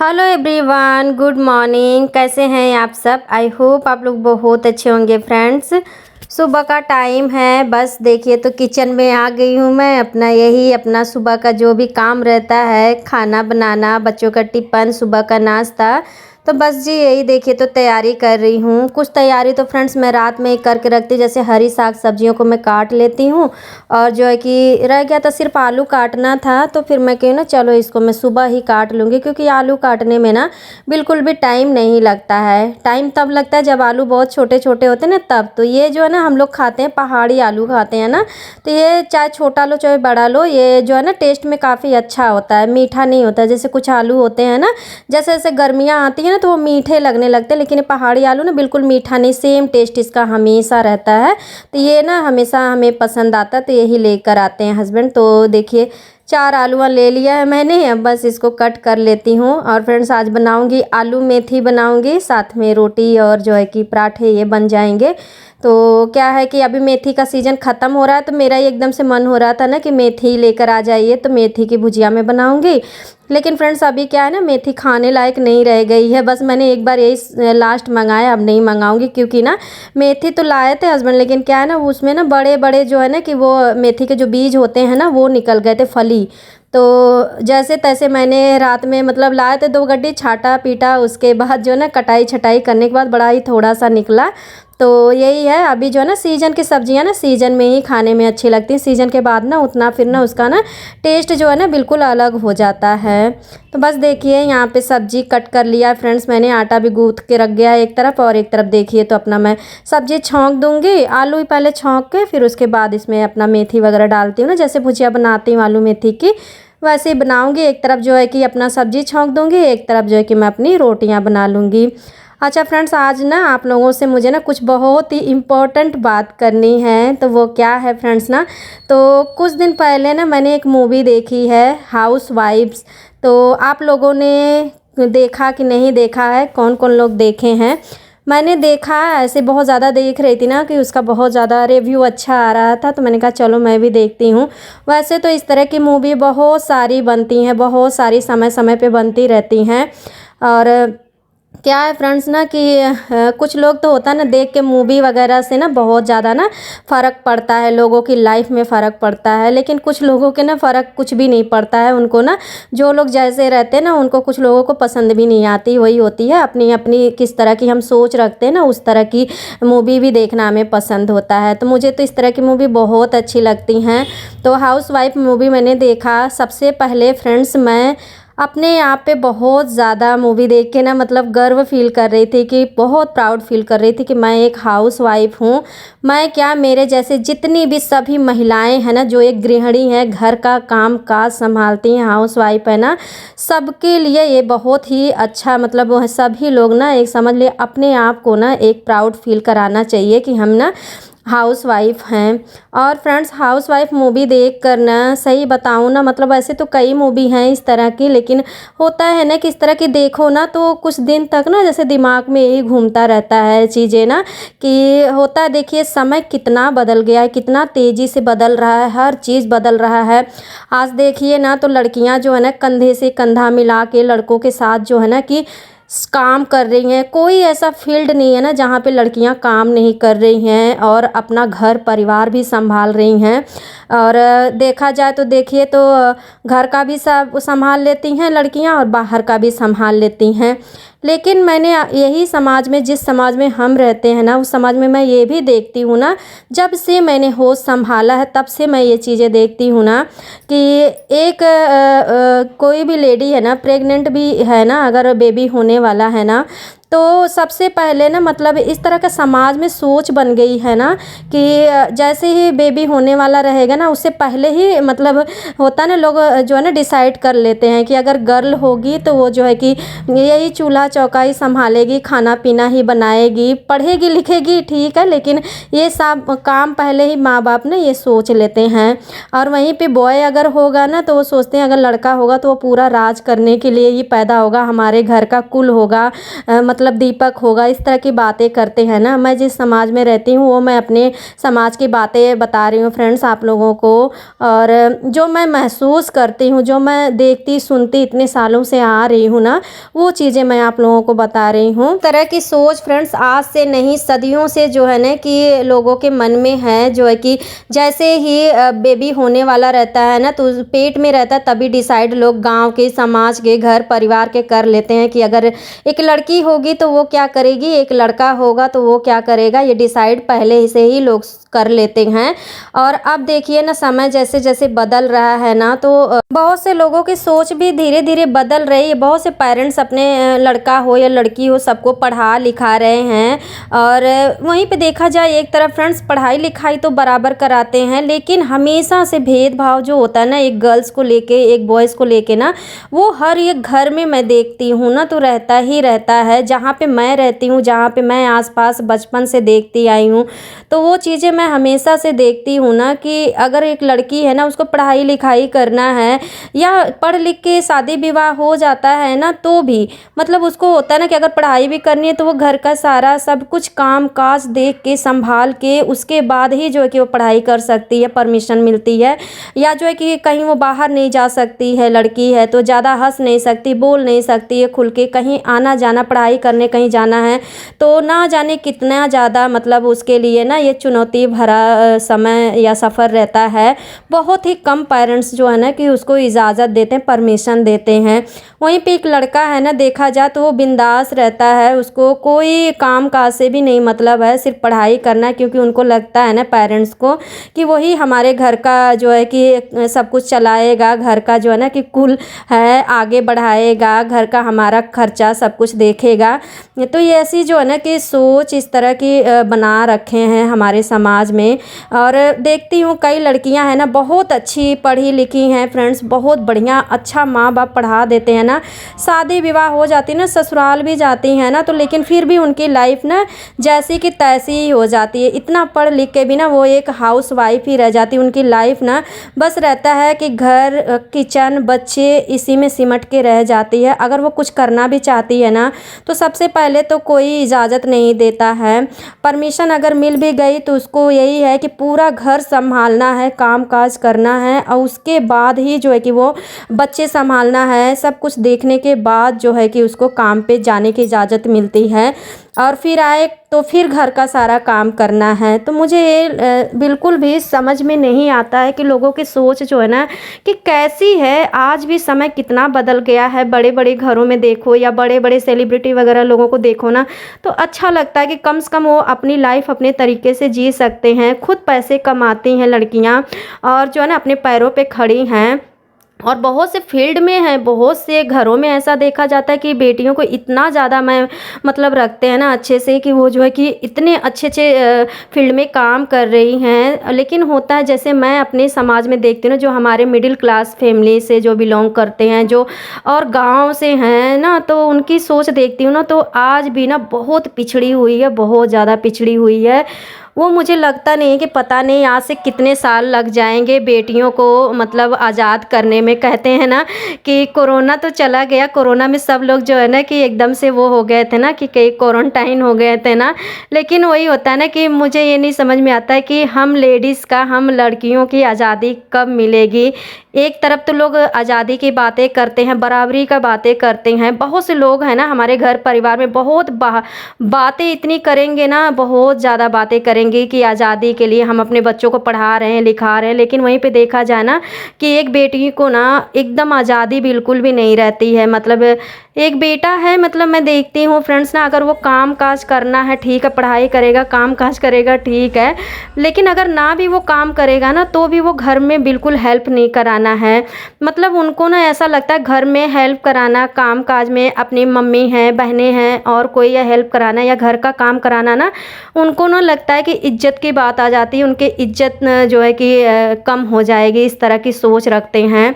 Hello everyone, good morning. कैसे हैं आप सब? आई होप आप लोग बहुत अच्छे होंगे फ्रेंड्स। सुबह का टाइम है, बस देखिए तो किचन में आ गई हूँ मैं। अपना सुबह का जो भी काम रहता है, खाना बनाना, बच्चों का टिफ़िन, सुबह का नाश्ता, तो बस जी यही देखिए तो तैयारी कर रही हूँ। कुछ तैयारी तो फ्रेंड्स मैं रात में ही करके रखती, जैसे हरी साग सब्जियों को मैं काट लेती हूँ और जो है कि रह गया था सिर्फ आलू काटना था, तो फिर मैं कही ना चलो इसको मैं सुबह ही काट लूँगी, क्योंकि आलू काटने में ना बिल्कुल भी टाइम नहीं लगता है। टाइम तब लगता है जब आलू बहुत छोटे छोटे होते हैं ना, तब। तो ये जो है ना हम लोग खाते हैं, पहाड़ी आलू खाते हैं ना, तो ये चाहे छोटा लो चाहे बड़ा लो, ये जो है ना टेस्ट में काफ़ी अच्छा होता है, मीठा नहीं होता है। जैसे कुछ आलू होते हैं ना, जैसे जैसे गर्मियाँ आती हैं ना तो वो मीठे लगने लगते हैं, लेकिन ये पहाड़ी आलू ना बिल्कुल मीठा नहीं, सेम टेस्ट इसका हमेशा रहता है। तो ये ना हमेशा हमें पसंद आता है, तो यही लेकर आते हैं हस्बैंड। तो देखिए 4 आलूआ ले लिया है मैंने, अब बस इसको कट कर लेती हूँ। और फ्रेंड्स आज बनाऊँगी आलू मेथी बनाऊँगी, साथ में रोटी और जो है कि पराठे ये बन जाएंगे। तो क्या है कि अभी मेथी का सीज़न ख़त्म हो रहा है, तो मेरा ही एकदम से मन हो रहा था ना कि मेथी लेकर आ जाइए, तो मेथी की भुजिया मैं बनाऊँगी। लेकिन फ्रेंड्स अभी क्या है ना, मेथी खाने लायक नहीं रह गई है। बस मैंने एक बार यही लास्ट मंगाया, अब नहीं मंगाऊंगी, क्योंकि ना मेथी तो लाए थे हस्बैंड, लेकिन क्या है ना उसमें ना बड़े बड़े जो है ना कि वो मेथी के जो बीज होते हैं ना वो निकल गए थे, फली। तो जैसे तैसे मैंने रात में मतलब लाए थे 2 गड्डी, छाटा पीटा, उसके बाद जो है ना कटाई छटाई करने के बाद बड़ा ही थोड़ा सा निकला। तो यही है, अभी जो है ना सीज़न की सब्जियां ना सीज़न में ही खाने में अच्छी लगती हैं, सीज़न के बाद ना उतना फिर ना उसका ना टेस्ट जो है ना बिल्कुल अलग हो जाता है। तो बस देखिए यहाँ पे सब्जी कट कर लिया फ्रेंड्स मैंने, आटा भी गूँथ के रख गया एक तरफ, और एक तरफ देखिए तो अपना मैं सब्जी छौंक दूँगी। आलू ही पहले छौंक के फिर उसके बाद इसमें अपना मेथी वगैरह डालती हूँ ना, जैसे भुजिया बनाती हूँ आलू मेथी की, वैसे ही बनाऊँगी। एक तरफ जो है कि अपना सब्जी छौंक दूँगी, एक तरफ जो है कि मैं अपनी रोटियाँ बना लूँगी। अच्छा फ्रेंड्स, आज ना आप लोगों से मुझे ना कुछ बहुत ही इम्पोर्टेंट बात करनी है। तो वो क्या है फ्रेंड्स ना, तो कुछ दिन पहले ना मैंने एक मूवी देखी है, हाउस वाइफ्स। तो आप लोगों ने देखा कि नहीं देखा है, कौन कौन लोग देखे हैं? मैंने देखा, ऐसे बहुत ज़्यादा देख रही थी ना कि उसका बहुत ज़्यादा रिव्यू अच्छा आ रहा था, तो मैंने कहा चलो मैं भी देखती हूँ। वैसे तो इस तरह की मूवी बहुत सारी बनती हैं, बहुत सारी समय समय पे बनती रहती हैं। और क्या है फ्रेंड्स ना कि कुछ लोग तो होता है ना, देख के मूवी वगैरह से ना बहुत ज़्यादा ना फ़र्क पड़ता है, लोगों की लाइफ में फ़र्क पड़ता है। लेकिन कुछ लोगों के ना फ़र्क कुछ भी नहीं पड़ता है, उनको ना जो लोग जैसे रहते हैं ना उनको कुछ लोगों को पसंद भी नहीं आती। वही होती है अपनी अपनी किस तरह की हम सोच रखते हैं ना, उस तरह की मूवी भी देखना हमें पसंद होता है। तो मुझे तो इस तरह की मूवी बहुत अच्छी लगती हैं। तो हाउस वाइफ मूवी मैंने देखा सबसे पहले फ्रेंड्स, मैं अपने आप पे बहुत ज़्यादा मूवी देख के ना मतलब गर्व फील कर रही थी, कि बहुत प्राउड फील कर रही थी कि मैं एक हाउस वाइफ हूँ। मैं क्या, मेरे जैसे जितनी भी सभी महिलाएं हैं ना, जो एक गृहिणी है, घर का काम काज संभालती हैं, हाउस वाइफ है ना, सबके लिए ये बहुत ही अच्छा मतलब वो है। सभी लोग ना एक समझ लिए अपने आप को ना एक प्राउड फील कराना चाहिए कि हम ना हाउस वाइफ हैं। और फ्रेंड्स हाउस वाइफ मूवी देख कर ना, सही बताऊँ ना, मतलब ऐसे तो कई मूवी हैं इस तरह की, लेकिन होता है ना कि इस तरह की देखो ना तो कुछ दिन तक ना जैसे दिमाग में यही घूमता रहता है चीज़ें ना, कि होता है देखिए समय कितना बदल गया है, कितना तेज़ी से बदल रहा है, हर चीज़ बदल रहा है। आज देखिए ना तो लड़कियां जो है ना कंधे से कंधा मिला के लड़कों के साथ जो है ना कि काम कर रही हैं। कोई ऐसा फील्ड नहीं है ना जहाँ पे लड़कियां काम नहीं कर रही हैं और अपना घर परिवार भी संभाल रही हैं। और देखा जाए तो देखिए तो घर का भी सब संभाल लेती हैं लड़कियां और बाहर का भी संभाल लेती हैं। लेकिन मैंने यही समाज में, जिस समाज में हम रहते हैं ना, उस समाज में मैं ये भी देखती हूँ ना, जब से मैंने होश संभाला है तब से मैं ये चीज़ें देखती हूँ ना, कि एक कोई भी लेडी है ना, प्रेग्नेंट भी है ना, अगर बेबी होने वाला है ना, तो सबसे पहले ना मतलब इस तरह का समाज में सोच बन गई है ना, कि जैसे ही बेबी होने वाला रहेगा ना उससे पहले ही मतलब होता ना, लोग जो है ना डिसाइड कर लेते हैं कि अगर गर्ल होगी तो वो जो है कि यही चूल्हा चौका ही संभालेगी, खाना पीना ही बनाएगी, पढ़ेगी लिखेगी ठीक है, लेकिन ये सब काम पहले ही माँ बाप ना ये सोच लेते हैं। और वहीं पे बॉय अगर होगा ना तो वो सोचते हैं अगर लड़का होगा तो वो पूरा राज करने के लिए ही पैदा होगा, हमारे घर का कुल होगा, मतलब मतलब दीपक होगा, इस तरह की बातें करते हैं ना। मैं जिस समाज में रहती हूँ वो मैं अपने समाज की बातें बता रही हूँ फ्रेंड्स आप लोगों को। और जो मैं महसूस करती हूँ, जो मैं देखती सुनती इतने सालों से आ रही हूँ ना, वो चीज़ें मैं आप लोगों को बता रही हूँ। तरह की सोच फ्रेंड्स आज से नहीं, सदियों से जो है ना कि लोगों के मन में है, जो है कि जैसे ही बेबी होने वाला रहता है ना, तो पेट में रहता है तभी डिसाइड लोग गांव के, समाज के, घर परिवार के कर लेते हैं कि अगर एक लड़की होगी तो वो क्या करेगी, एक लड़का होगा तो वो क्या करेगा, ये डिसाइड पहले से ही लोग कर लेते हैं। और अब देखिए ना, समय जैसे जैसे बदल रहा है ना, तो बहुत से लोगों की सोच भी धीरे धीरे बदल रही है। बहुत से पेरेंट्स अपने लड़का हो या लड़की हो सबको पढ़ा लिखा रहे हैं। और वहीं पे देखा जाए एक तरफ फ्रेंड्स पढ़ाई लिखाई तो बराबर कराते हैं, लेकिन हमेशा से भेदभाव जो होता है ना, एक गर्ल्स को लेके एक बॉयज़ को लेके ना, वो हर एक घर में मैं देखती हूँ ना, तो रहता ही रहता है। जहाँ पे मैं रहती हूँ, जहाँ पे मैं आसपास बचपन से देखती आई हूँ, तो वो चीज़ें मैं हमेशा से देखती हूँ ना कि अगर एक लड़की है ना, उसको पढ़ाई लिखाई करना है या पढ़ लिख के शादी विवाह हो जाता है ना, तो भी मतलब उसको होता है ना कि अगर पढ़ाई भी करनी है तो वो घर का सारा सब कुछ काम काज देख के संभाल के उसके बाद ही जो है कि वो पढ़ाई कर सकती है, परमिशन मिलती है। या जो है कि कहीं वो बाहर नहीं जा सकती है, लड़की है तो ज़्यादा हंस नहीं सकती, बोल नहीं सकती है खुल के, कहीं आना जाना पढ़ाई करने कहीं जाना है तो ना जाने कितना ज़्यादा मतलब उसके लिए ना ये चुनौती भरा समय या सफ़र रहता है। बहुत ही कम पेरेंट्स जो है ना कि उसको इजाज़त देते हैं, परमिशन देते हैं। वहीं पे एक लड़का है ना, देखा जाए तो वो बिंदास रहता है, उसको कोई काम काज से भी नहीं मतलब है, सिर्फ पढ़ाई करना, क्योंकि उनको लगता है ना पेरेंट्स को कि वही हमारे घर का जो है कि सब कुछ चलाएगा, घर का जो है ना कि कुल है आगे बढ़ाएगा, घर का हमारा खर्चा सब कुछ देखेगा। तो ये ऐसी जो है ना कि सोच इस तरह की बना रखे हैं हमारे समाज में। और देखती हूँ कई लड़कियां हैं ना बहुत अच्छी पढ़ी लिखी हैं फ्रेंड्स, बहुत बढ़िया अच्छा माँ बाप पढ़ा देते हैं ना, शादी विवाह हो जाती है ना, ससुराल भी जाती हैं ना, तो लेकिन फिर भी उनकी लाइफ ना जैसी कि तैसी ही हो जाती है। इतना पढ़ लिख के भी ना वो एक हाउस वाइफ ही रह जाती है। उनकी लाइफ ना बस रहता है कि घर किचन बच्चे इसी में सिमट के रह जाती है। अगर वो कुछ करना भी चाहती है ना, तो सबसे पहले तो कोई इजाज़त नहीं देता है। परमिशन अगर मिल भी गई तो उसको यही है कि पूरा घर संभालना है, काम काज करना है, और उसके बाद ही जो है कि वो बच्चे संभालना है। सब कुछ देखने के बाद जो है कि उसको काम पे जाने की इजाज़त मिलती है, और फिर आए तो फिर घर का सारा काम करना है। तो मुझे ये बिल्कुल भी समझ में नहीं आता है कि लोगों की सोच जो है ना कि कैसी है। आज भी समय कितना बदल गया है। बड़े बड़े घरों में देखो या बड़े बड़े सेलिब्रिटी वगैरह लोगों को देखो ना, तो अच्छा लगता है कि कम से कम वो अपनी लाइफ अपने तरीके से जी सकते हैं, खुद पैसे कमाती हैं लड़कियां, और जो है ना अपने पैरों पे खड़ी हैं। और बहुत से फील्ड में है, बहुत से घरों में ऐसा देखा जाता है कि बेटियों को इतना ज़्यादा मैं मतलब रखते हैं ना अच्छे से, कि वो जो है कि इतने अच्छे अच्छे फील्ड में काम कर रही हैं। लेकिन होता है जैसे मैं अपने समाज में देखती हूँ ना, जो हमारे मिडिल क्लास फैमिली से जो बिलोंग करते हैं, जो और गांव से हैं ना, तो उनकी सोच देखती हूँ ना, तो आज भी ना बहुत पिछड़ी हुई है, बहुत ज़्यादा पिछड़ी हुई है। वो मुझे लगता नहीं है कि पता नहीं आज से कितने साल लग जाएंगे बेटियों को मतलब आज़ाद करने में। कहते हैं ना कि कोरोना तो चला गया, कोरोना में सब लोग जो है ना कि एकदम से वो हो गए थे ना कि कई क्वारंटाइन हो गए थे ना। लेकिन वही होता है ना कि मुझे ये नहीं समझ में आता है कि हम लेडीज़ का, हम लड़कियों की आज़ादी कब मिलेगी। एक तरफ तो लोग आज़ादी की बातें करते हैं, बराबरी का बातें करते हैं, बहुत से लोग हैं ना हमारे घर परिवार में बहुत बातें इतनी करेंगे ना, बहुत ज़्यादा बातें करेंगे कि आज़ादी के लिए हम अपने बच्चों को पढ़ा रहे हैं लिखा रहे हैं। लेकिन वहीं पे देखा जाए ना कि एक बेटी को ना एकदम आज़ादी बिल्कुल भी नहीं रहती है। मतलब एक बेटा है, मतलब मैं देखती हूँ फ्रेंड्स ना, अगर वो काम काज करना है ठीक है, पढ़ाई करेगा काम काज करेगा ठीक है, लेकिन अगर ना भी वो काम करेगा ना तो भी वो घर में बिल्कुल हेल्प नहीं कराना है। मतलब उनको ना ऐसा लगता है घर में हेल्प कराना, काम काज में अपनी मम्मी हैं बहनें हैं और कोई या हेल्प कराना या घर का काम कराना ना, उनको ना लगता है कि इज्जत की बात आ जाती है, उनके इज्जत जो है कि कम हो जाएगी, इस तरह की सोच रखते हैं।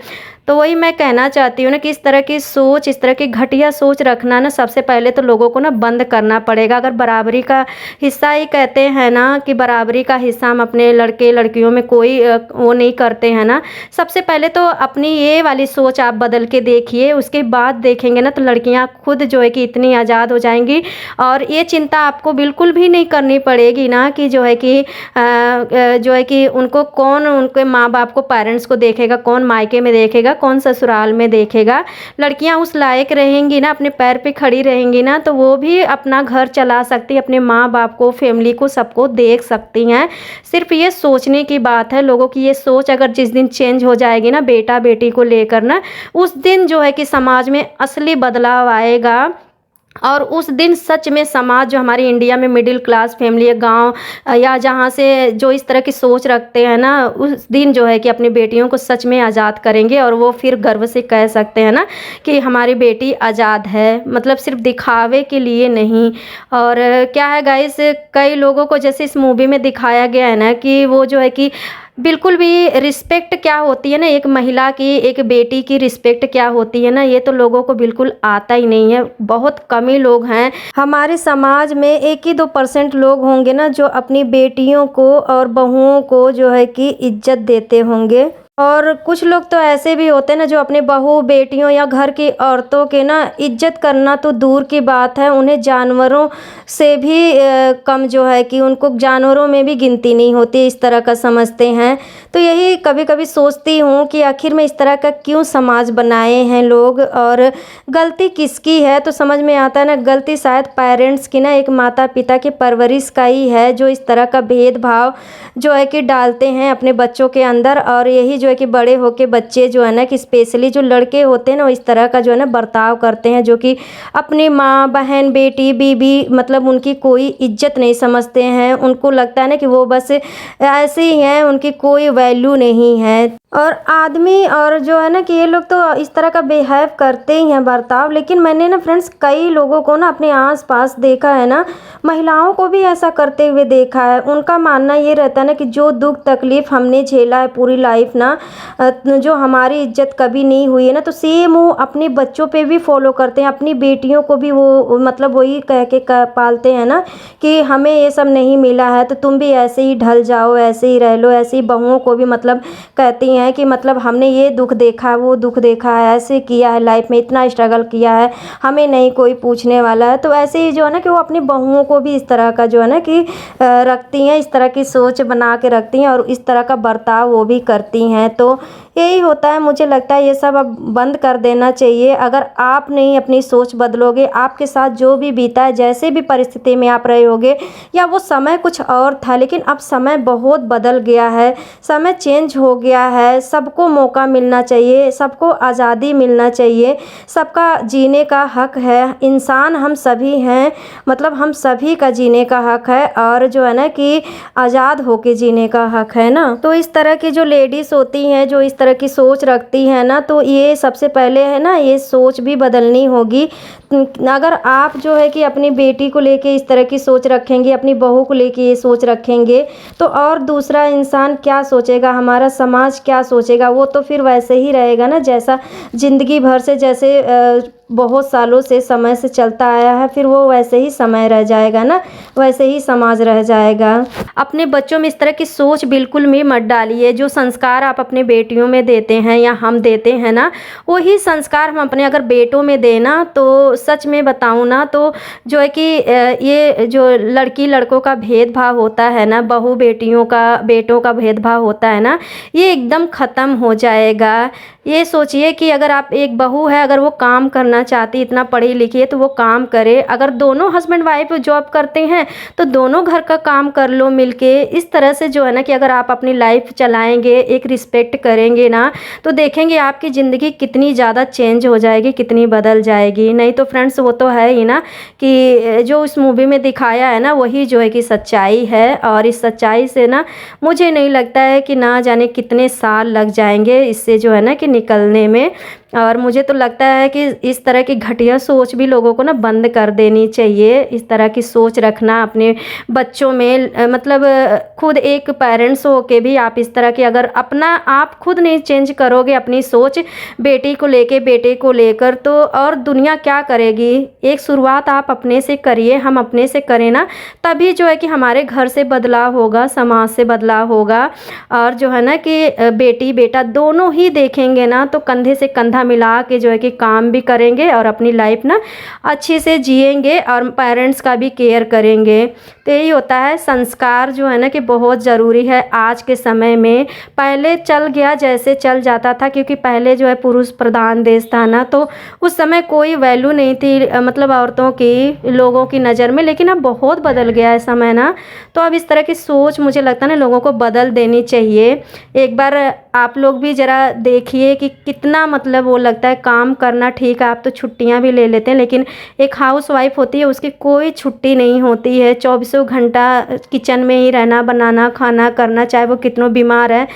तो वही मैं कहना चाहती हूँ ना कि इस तरह की सोच, इस तरह की घटिया सोच रखना ना सबसे पहले तो लोगों को ना बंद करना पड़ेगा। अगर बराबरी का हिस्सा ही कहते हैं ना कि बराबरी का हिस्सा हम अपने लड़के लड़कियों में कोई वो नहीं करते हैं ना, सबसे पहले तो अपनी ये वाली सोच आप बदल के देखिए, उसके बाद देखेंगे ना तो लड़कियां खुद जो है कि इतनी आज़ाद हो जाएंगी और ये चिंता आपको बिल्कुल भी नहीं करनी पड़ेगी ना कि जो है कि जो है कि उनको कौन, उनके माँ बाप को, पेरेंट्स को देखेगा, कौन मायके में देखेगा, कौन ससुराल में देखेगा। लड़कियां उस लायक रहेंगी ना, अपने पैर पे खड़ी रहेंगी ना, तो वो भी अपना घर चला सकती, अपने माँ बाप को, फैमिली को, सबको देख सकती हैं। सिर्फ ये सोचने की बात है। लोगों की ये सोच अगर जिस दिन चेंज हो जाएगी ना बेटा बेटी को लेकर ना, उस दिन जो है कि समाज में असली बदलाव आएगा और उस दिन सच में समाज जो हमारी इंडिया में मिडिल क्लास फैमिली है, गांव या जहां से जो इस तरह की सोच रखते हैं ना, उस दिन जो है कि अपनी बेटियों को सच में आज़ाद करेंगे और वो फिर गर्व से कह सकते हैं ना कि हमारी बेटी आज़ाद है, मतलब सिर्फ दिखावे के लिए नहीं। और क्या है गाइस, कई लोगों को जैसे इस मूवी में दिखाया गया है ना कि वो जो है कि बिल्कुल भी रिस्पेक्ट क्या होती है ना, एक महिला की, एक बेटी की रिस्पेक्ट क्या होती है ना, ये तो लोगों को बिल्कुल आता ही नहीं है। बहुत कम ही लोग हैं हमारे समाज में, 1 ही 2% लोग होंगे ना जो अपनी बेटियों को और बहुओं को जो है कि इज्जत देते होंगे। और कुछ लोग तो ऐसे भी होते हैं ना जो अपने बहू बेटियों या घर की औरतों के ना इज्जत करना तो दूर की बात है, उन्हें जानवरों से भी कम जो है कि उनको जानवरों में भी गिनती नहीं होती, इस तरह का समझते हैं। तो यही कभी कभी सोचती हूँ कि आखिर में इस तरह का क्यों समाज बनाए हैं लोग और गलती किसकी है। तो समझ में आता है ना, गलती शायद पेरेंट्स की ना, एक माता पिता की परवरिश का ही है जो इस तरह का भेदभाव जो है कि डालते हैं अपने बच्चों के अंदर। और यही जो है कि बड़े होके बच्चे जो है ना कि स्पेशली जो लड़के होते हैं ना, वो इस तरह का जो है ना बर्ताव करते हैं, जो कि अपनी माँ बहन बेटी बीबी मतलब उनकी कोई इज्जत नहीं समझते हैं। उनको लगता है ना कि वो बस ऐसे ही हैं, उनकी कोई वैल्यू नहीं है। और आदमी और जो है ना कि ये लोग तो इस तरह का बिहेव करते ही हैं बर्ताव। लेकिन मैंने ना फ्रेंड्स कई लोगों को ना अपने आसपास देखा है ना, महिलाओं को भी ऐसा करते हुए देखा है। उनका मानना ये रहता है ना कि जो दुख तकलीफ़ हमने झेला है पूरी लाइफ ना, जो हमारी इज्जत कभी नहीं हुई है ना, तो सेम वो अपने बच्चों पे भी फॉलो करते हैं। अपनी बेटियों को भी वो मतलब वही कह के पालते हैं ना कि हमें ये सब नहीं मिला है तो तुम भी ऐसे ही ढल जाओ, ऐसे ही रह लो। ऐसी बहुओं को भी मतलब कहती हैं कि मतलब हमने ये दुख देखा है, वो दुख देखा है, ऐसे किया है लाइफ में, इतना स्ट्रगल किया है, हमें नहीं कोई पूछने वाला है। तो ऐसे ही जो है ना कि वो अपनी बहुओं को भी इस तरह का जो है ना कि रखती हैं, इस तरह की सोच बना के रखती हैं और इस तरह का बर्ताव वो भी करती हैं। तो यही होता है, मुझे लगता है ये सब अब बंद कर देना चाहिए। अगर आप नहीं अपनी सोच बदलोगे, आपके साथ जो भी बीता है, जैसे भी परिस्थिति में आप रहे होगे, या वो समय कुछ और था लेकिन अब समय बहुत बदल गया है, समय चेंज हो गया है। सबको मौका मिलना चाहिए, सबको आज़ादी मिलना चाहिए, सबका जीने का हक है। इंसान हम सभी हैं, मतलब हम सभी का जीने का हक है और जो है ना कि आज़ाद होके जीने का हक है ना। तो इस तरह की जो लेडीज़ होती हैं, जो इस तरह की सोच रखती हैं ना, तो ये सबसे पहले है ना ये सोच भी बदलनी होगी। अगर आप जो है कि अपनी बेटी को लेके इस तरह की सोच रखेंगे, अपनी बहू को लेके ये सोच रखेंगे, तो और दूसरा इंसान क्या सोचेगा, हमारा समाज क्या सोचेगा? वो तो फिर वैसे ही रहेगा ना जैसा ज़िंदगी भर से, जैसे बहुत सालों से समय से चलता आया है, फिर वो वैसे ही समय रह जाएगा ना, वैसे ही समाज रह जाएगा। अपने बच्चों में इस तरह की सोच बिल्कुल भी मत डालिए। जो संस्कार आप अपने बेटियों में देते हैं या हम देते हैं ना, वही संस्कार हम अपने अगर बेटों में देना, तो सच में बताऊँ ना तो जो है कि ये जो लड़की लड़कों का भेदभाव होता है ना, बहू बेटियों का बेटों का भेदभाव होता है ना, ये एकदम ख़त्म हो जाएगा। ये सोचिए कि अगर आप एक बहू है, अगर वो काम करना चाहती, इतना पढ़ी लिखी है, तो वो काम करे। अगर दोनों हस्बैंड वाइफ जॉब करते हैं तो दोनों घर का काम कर लो मिलके। इस तरह से जो है ना कि अगर आप अपनी लाइफ चलाएंगे, एक रिस्पेक्ट करेंगे ना, तो देखेंगे आपकी ज़िंदगी कितनी ज़्यादा चेंज हो जाएगी, कितनी बदल जाएगी। नहीं तो फ्रेंड्स वो तो है ही ना कि जो इस मूवी में दिखाया है ना, वही जो है कि सच्चाई है। और इस सच्चाई से ना मुझे नहीं लगता है कि ना जाने कितने साल लग जाएंगे इससे जो है ना कि निकलने में। और मुझे तो लगता है कि इस तरह की घटिया सोच भी लोगों को ना बंद कर देनी चाहिए। इस तरह की सोच रखना अपने बच्चों में, मतलब खुद एक पेरेंट्स हो के भी आप इस तरह की अगर अपना आप खुद नहीं चेंज करोगे अपनी सोच बेटी को लेके, बेटे को लेकर, तो और दुनिया क्या करेगी। एक शुरुआत आप अपने से करिए, हम अपने से करें ना, तभी जो है कि हमारे घर से बदलाव होगा, समाज से बदलाव होगा। और जो है ना कि बेटी बेटा दोनों ही देखेंगे ना तो कंधे से कंधा मिला के जो है कि काम भी करेंगे और अपनी लाइफ ना अच्छे से जिएंगे और पेरेंट्स का भी केयर करेंगे। तो यही होता है, संस्कार जो है ना कि बहुत ज़रूरी है आज के समय में। पहले चल गया जैसे चल जाता था, क्योंकि पहले जो है पुरुष प्रधान देश था ना, तो उस समय कोई वैल्यू नहीं थी मतलब औरतों की लोगों की नज़र में। लेकिन अब बहुत बदल गया है समय ना, तो अब इस तरह की सोच मुझे लगता है ना लोगों को बदल देनी चाहिए। एक बार आप लोग भी ज़रा देखिए कि कितना मतलब वो लगता है काम करना। ठीक है, आप तो छुट्टियां भी ले लेते हैं, लेकिन एक हाउस वाइफ होती है उसकी कोई छुट्टी नहीं होती है। 24 घंटा किचन में ही रहना, बनाना खाना करना, चाहे वो कितना बीमार है।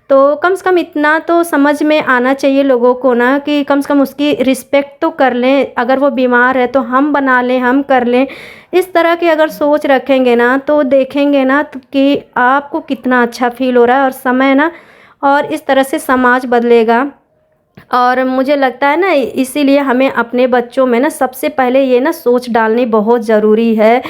तो कम से कम इतना तो समझ में आना चाहिए लोगों को ना कि कम से कम उसकी रिस्पेक्ट तो कर लें। अगर वो बीमार है तो हम बना लें, हम कर लें। इस तरह की अगर सोच रखेंगे ना तो देखेंगे ना तो कि आपको कितना अच्छा फील हो रहा है और समय ना, और इस तरह से समाज बदलेगा। और मुझे लगता है ना इसीलिए हमें अपने बच्चों में ना सबसे पहले ये ना सोच डालनी बहुत ज़रूरी है।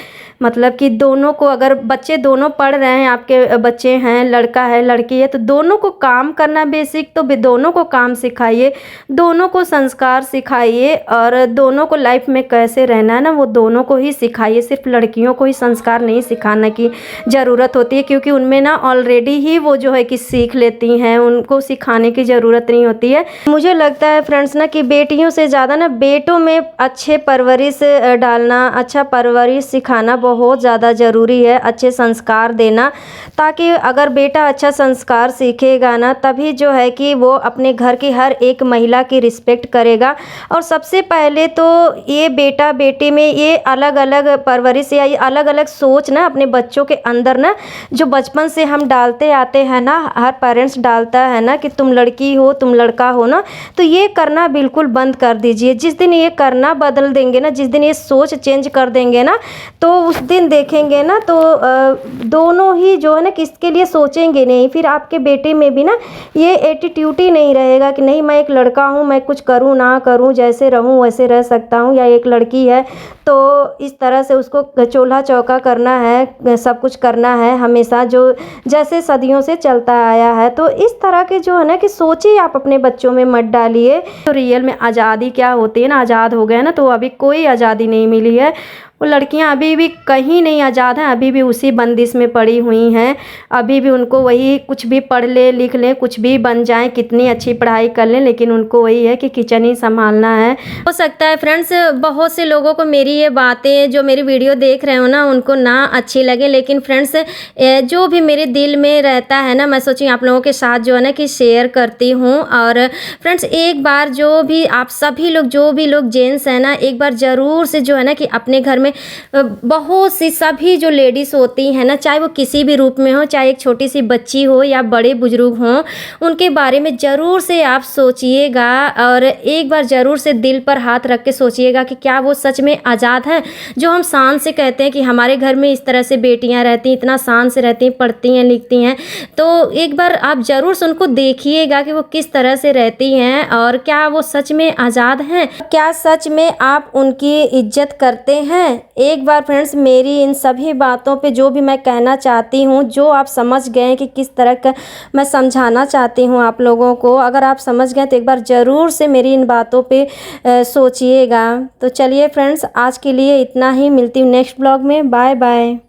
मतलब कि दोनों को, अगर बच्चे दोनों पढ़ रहे हैं, आपके बच्चे हैं, लड़का है लड़की है, तो दोनों को काम करना बेसिक, तो दोनों को काम सिखाइए, दोनों को संस्कार सिखाइए और दोनों को लाइफ में कैसे रहना है ना वो दोनों को ही सिखाइए। सिर्फ लड़कियों को ही संस्कार नहीं सिखाने की ज़रूरत होती है, क्योंकि उनमें ना ऑलरेडी ही वो जो है कि सीख लेती हैं, उनको सिखाने की ज़रूरत नहीं होती है। मुझे लगता है फ्रेंड्स ना कि बेटियों से ज़्यादा ना बेटों में अच्छे परवरिश डालना, अच्छा परवरिश सिखाना बहुत ज़्यादा ज़रूरी है। अच्छे संस्कार देना, ताकि अगर बेटा अच्छा संस्कार सीखेगा ना तभी जो है कि वो अपने घर की हर एक महिला की रिस्पेक्ट करेगा। और सबसे पहले तो ये बेटा बेटी में ये अलग अलग परवरिश या ये अलग अलग सोच ना अपने बच्चों के अंदर ना, जो बचपन से हम डालते आते हैं ना, हर पेरेंट्स डालता है ना कि तुम लड़की हो तुम लड़का हो ना, तो ये करना बिल्कुल बंद कर दीजिए। जिस दिन ये करना बदल देंगे ना, जिस दिन ये सोच चेंज कर देंगे ना, तो उस दिन देखेंगे ना तो दोनों ही जो है ना किसके लिए सोचेंगे नहीं। फिर आपके बेटे में भी ना ये एटीट्यूड ही नहीं रहेगा कि नहीं मैं एक लड़का हूँ, मैं कुछ करूँ ना करूँ, जैसे रहूँ वैसे रह सकता हूँ। या एक लड़की है तो इस तरह से उसको चूल्हा चौका करना है, सब कुछ करना है हमेशा, जो जैसे सदियों से चलता आया है। तो इस तरह के जो है ना कि सोचिए आप अपने बच्चों में मत डालिए। तो रियल में आज़ादी क्या होती है ना, आज़ाद हो गए ना तो अभी कोई आज़ादी नहीं मिली है। वो लड़कियां अभी भी कहीं नहीं आज़ाद हैं, अभी भी उसी बंदिश में पड़ी हुई हैं। अभी भी उनको वही कुछ भी पढ़ ले लिख लें, कुछ भी बन जाएं, कितनी अच्छी पढ़ाई कर लें, लेकिन उनको वही है कि किचन ही संभालना है। हो सकता है फ्रेंड्स बहुत से लोगों को मेरी ये बातें जो मेरी वीडियो देख रहे हो ना उनको ना अच्छी लगे, लेकिन फ्रेंड्स जो भी मेरे दिल में रहता है ना मैं सोची आप लोगों के साथ जो है ना कि शेयर करती हूँ। और फ्रेंड्स एक बार जो भी आप सभी लोग, जो भी लोग जेंट्स हैं ना, एक बार ज़रूर से जो है ना कि अपने घर में बहुत सी सभी जो लेडीज़ होती हैं ना, चाहे वो किसी भी रूप में हो, चाहे एक छोटी सी बच्ची हो या बड़े बुजुर्ग हों, उनके बारे में ज़रूर से आप सोचिएगा और एक बार ज़रूर से दिल पर हाथ रख के सोचिएगा कि क्या वो सच में आज़ाद है। जो हम शान से कहते हैं कि हमारे घर में इस तरह से बेटियां रहती हैं, इतना शान से रहती हैं, पढ़ती हैं लिखती हैं, तो एक बार आप ज़रूर से उनको देखिएगा कि वो किस तरह से रहती हैं और क्या वो सच में आज़ाद हैं, क्या सच में आप उनकी इज्जत करते हैं। एक बार फ्रेंड्स मेरी इन सभी बातों पे जो भी मैं कहना चाहती हूँ, जो आप समझ गए कि किस तरह का मैं समझाना चाहती हूँ आप लोगों को, अगर आप समझ गए तो एक बार ज़रूर से मेरी इन बातों पे सोचिएगा। तो चलिए फ्रेंड्स आज के लिए इतना ही, मिलती हूँ नेक्स्ट ब्लॉग में। Bye bye.